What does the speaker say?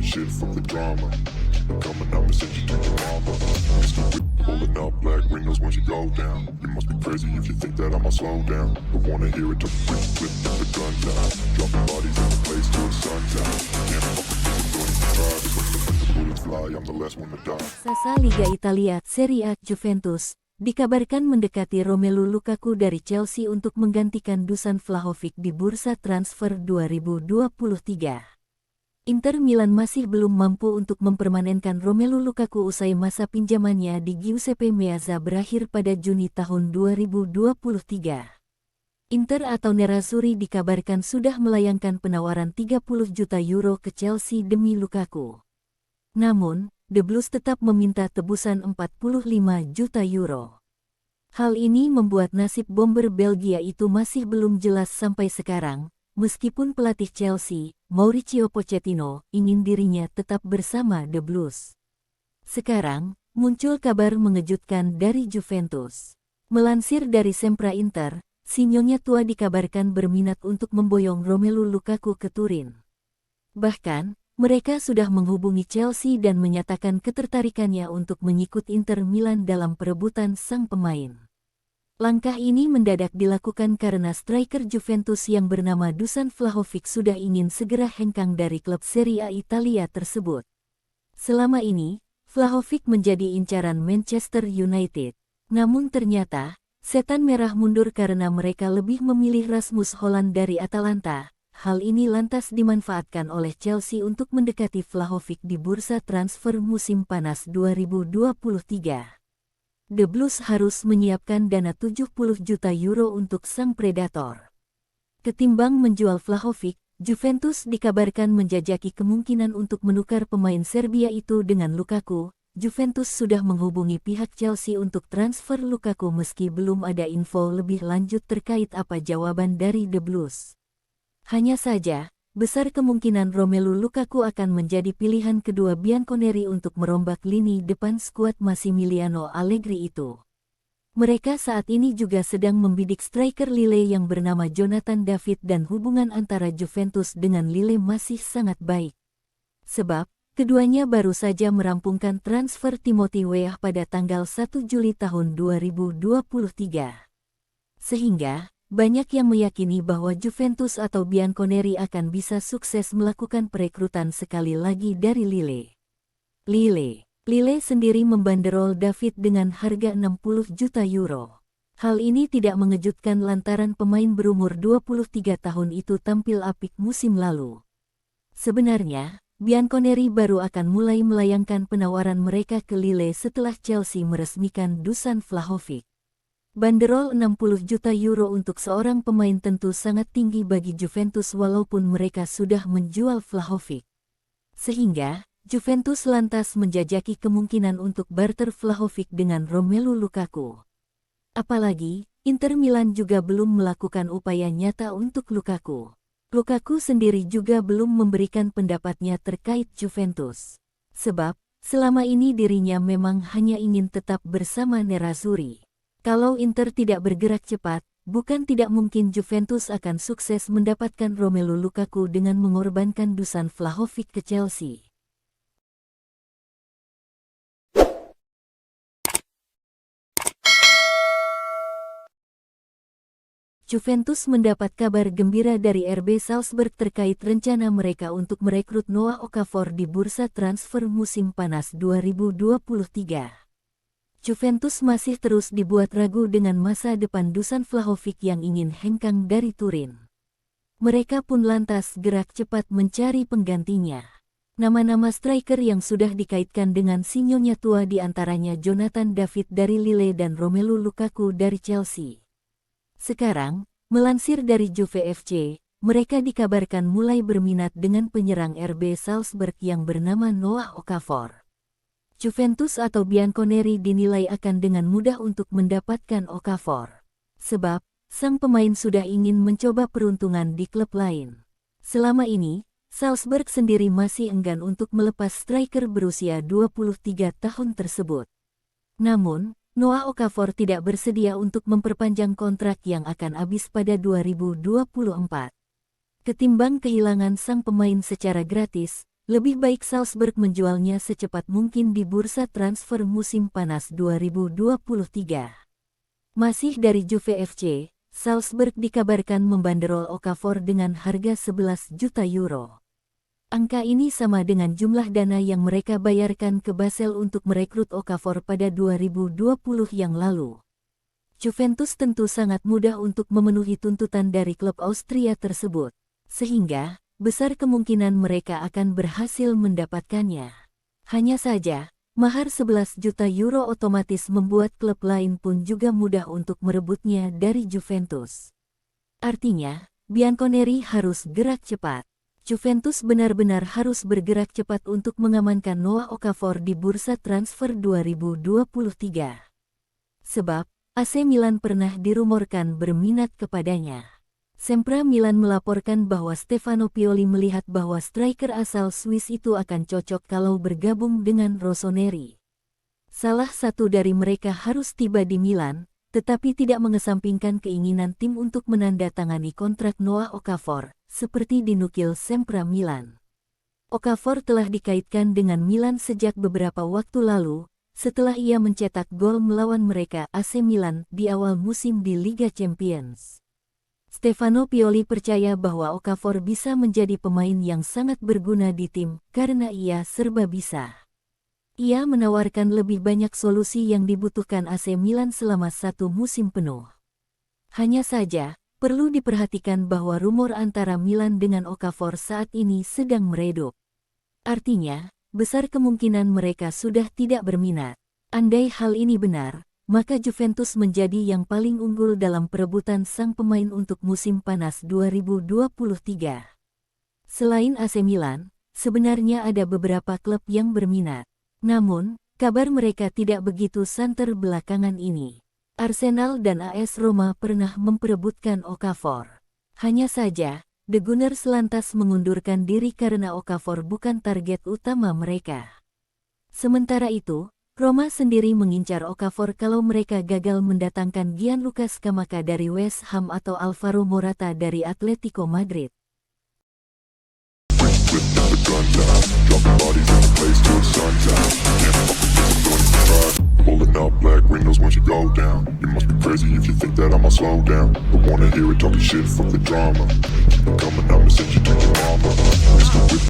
shit, fuck the drama. You coming, I'ma send you to your mama. Mr. Whip, pulling up black windows when she go down. You must be crazy if you think that I'ma slow down. But wanna hear it to flip, flip, the guns out. Dropping bodies in the place till the sun's out. Can't fuck with this, don't even try. Cause when the bullets fly, I'm the last one to die. Sasa Liga Italia Serie A Juventus dikabarkan mendekati Romelu Lukaku dari Chelsea untuk menggantikan Dusan Vlahovic di bursa transfer 2023. Inter Milan masih belum mampu untuk mempermanenkan Romelu Lukaku usai masa pinjamannya di Giuseppe Meazza berakhir pada Juni tahun 2023. Inter atau Nerazzurri dikabarkan sudah melayangkan penawaran 30 juta euro ke Chelsea demi Lukaku. Namun, The Blues tetap meminta tebusan 45 juta euro. Hal ini membuat nasib bomber Belgia itu masih belum jelas sampai sekarang, meskipun pelatih Chelsea, Mauricio Pochettino, ingin dirinya tetap bersama The Blues. Sekarang, muncul kabar mengejutkan dari Juventus. Melansir dari Sempra Inter, Sinyonya tua dikabarkan berminat untuk memboyong Romelu Lukaku ke Turin. Bahkan, mereka sudah menghubungi Chelsea dan menyatakan ketertarikannya untuk mengikut Inter Milan dalam perebutan sang pemain. Langkah ini mendadak dilakukan karena striker Juventus yang bernama Dusan Vlahovic sudah ingin segera hengkang dari klub Serie A Italia tersebut. Selama ini, Vlahovic menjadi incaran Manchester United. Namun ternyata, setan merah mundur karena mereka lebih memilih Rasmus Hojlund dari Atalanta. Hal ini lantas dimanfaatkan oleh Chelsea untuk mendekati Vlahovic di bursa transfer musim panas 2023. The Blues harus menyiapkan dana 70 juta euro untuk sang predator. Ketimbang menjual Vlahovic, Juventus dikabarkan menjajaki kemungkinan untuk menukar pemain Serbia itu dengan Lukaku. Juventus sudah menghubungi pihak Chelsea untuk transfer Lukaku meski belum ada info lebih lanjut terkait apa jawaban dari The Blues. Hanya saja, besar kemungkinan Romelu Lukaku akan menjadi pilihan kedua Bianconeri untuk merombak lini depan skuad Massimiliano Allegri itu. Mereka saat ini juga sedang membidik striker Lille yang bernama Jonathan David dan hubungan antara Juventus dengan Lille masih sangat baik. Sebab, keduanya baru saja merampungkan transfer Timothy Weah pada tanggal 1 Juli tahun 2023. Sehingga, banyak yang meyakini bahwa Juventus atau Bianconeri akan bisa sukses melakukan perekrutan sekali lagi dari Lille. Lille sendiri membanderol David dengan harga 60 juta euro. Hal ini tidak mengejutkan lantaran pemain berumur 23 tahun itu tampil apik musim lalu. Sebenarnya, Bianconeri baru akan mulai melayangkan penawaran mereka ke Lille setelah Chelsea meresmikan Dusan Vlahovic. Banderol 60 juta euro untuk seorang pemain tentu sangat tinggi bagi Juventus walaupun mereka sudah menjual Vlahovic. Sehingga, Juventus lantas menjajaki kemungkinan untuk barter Vlahovic dengan Romelu Lukaku. Apalagi, Inter Milan juga belum melakukan upaya nyata untuk Lukaku. Lukaku sendiri juga belum memberikan pendapatnya terkait Juventus. Sebab, selama ini dirinya memang hanya ingin tetap bersama Nerazzurri. Kalau Inter tidak bergerak cepat, bukan tidak mungkin Juventus akan sukses mendapatkan Romelu Lukaku dengan mengorbankan Dusan Vlahovic ke Chelsea. Juventus mendapat kabar gembira dari RB Salzburg terkait rencana mereka untuk merekrut Noah Okafor di bursa transfer musim panas 2023. Juventus masih terus dibuat ragu dengan masa depan Dusan Vlahovic yang ingin hengkang dari Turin. Mereka pun lantas gerak cepat mencari penggantinya. Nama-nama striker yang sudah dikaitkan dengan Sinyonya tua diantaranya Jonathan David dari Lille dan Romelu Lukaku dari Chelsea. Sekarang, melansir dari Juve FC, mereka dikabarkan mulai berminat dengan penyerang RB Salzburg yang bernama Noah Okafor. Juventus atau Bianconeri dinilai akan dengan mudah untuk mendapatkan Okafor. Sebab, sang pemain sudah ingin mencoba peruntungan di klub lain. Selama ini, Salzburg sendiri masih enggan untuk melepas striker berusia 23 tahun tersebut. Namun, Noah Okafor tidak bersedia untuk memperpanjang kontrak yang akan habis pada 2024. Ketimbang kehilangan sang pemain secara gratis, Lebih baik Salzburg menjualnya secepat mungkin di bursa transfer musim panas 2023. Masih dari Juve FC, Salzburg dikabarkan membanderol Okafor dengan harga 11 juta euro. Angka ini sama dengan jumlah dana yang mereka bayarkan ke Basel untuk merekrut Okafor pada 2020 yang lalu. Juventus tentu sangat mudah untuk memenuhi tuntutan dari klub Austria tersebut, sehingga besar kemungkinan mereka akan berhasil mendapatkannya. Hanya saja, mahar 11 juta euro otomatis membuat klub lain pun juga mudah untuk merebutnya dari Juventus. Artinya, Bianconeri harus gerak cepat. Juventus benar-benar harus bergerak cepat untuk mengamankan Noah Okafor di bursa transfer 2023. Sebab, AC Milan pernah dirumorkan berminat kepadanya. Sempre Milan melaporkan bahwa Stefano Pioli melihat bahwa striker asal Swiss itu akan cocok kalau bergabung dengan Rossoneri. Salah satu dari mereka harus tiba di Milan, tetapi tidak mengesampingkan keinginan tim untuk menandatangani kontrak Noah Okafor, seperti dinukil Sempre Milan. Okafor telah dikaitkan dengan Milan sejak beberapa waktu lalu, setelah ia mencetak gol melawan mereka AC Milan di awal musim di Liga Champions. Stefano Pioli percaya bahwa Okafor bisa menjadi pemain yang sangat berguna di tim karena ia serba bisa. Ia menawarkan lebih banyak solusi yang dibutuhkan AC Milan selama satu musim penuh. Hanya saja, perlu diperhatikan bahwa rumor antara Milan dengan Okafor saat ini sedang meredup. Artinya, besar kemungkinan mereka sudah tidak berminat. Andai hal ini benar, maka Juventus menjadi yang paling unggul dalam perebutan sang pemain untuk musim panas 2023. Selain AC Milan, sebenarnya ada beberapa klub yang berminat. Namun, kabar mereka tidak begitu santer belakangan ini. Arsenal dan AS Roma pernah memperebutkan Okafor. Hanya saja, The Gunners lantas mengundurkan diri karena Okafor bukan target utama mereka. Sementara itu, Roma sendiri mengincar Okafor kalau mereka gagal mendatangkan Gianluca Scamacca dari West Ham atau Alvaro Morata dari Atletico Madrid. Pulling up black windows once you go down. You must be crazy if you think that I'ma slow down. Don't wanna hear it talking shit, fuck the drama. Coming out and send you to your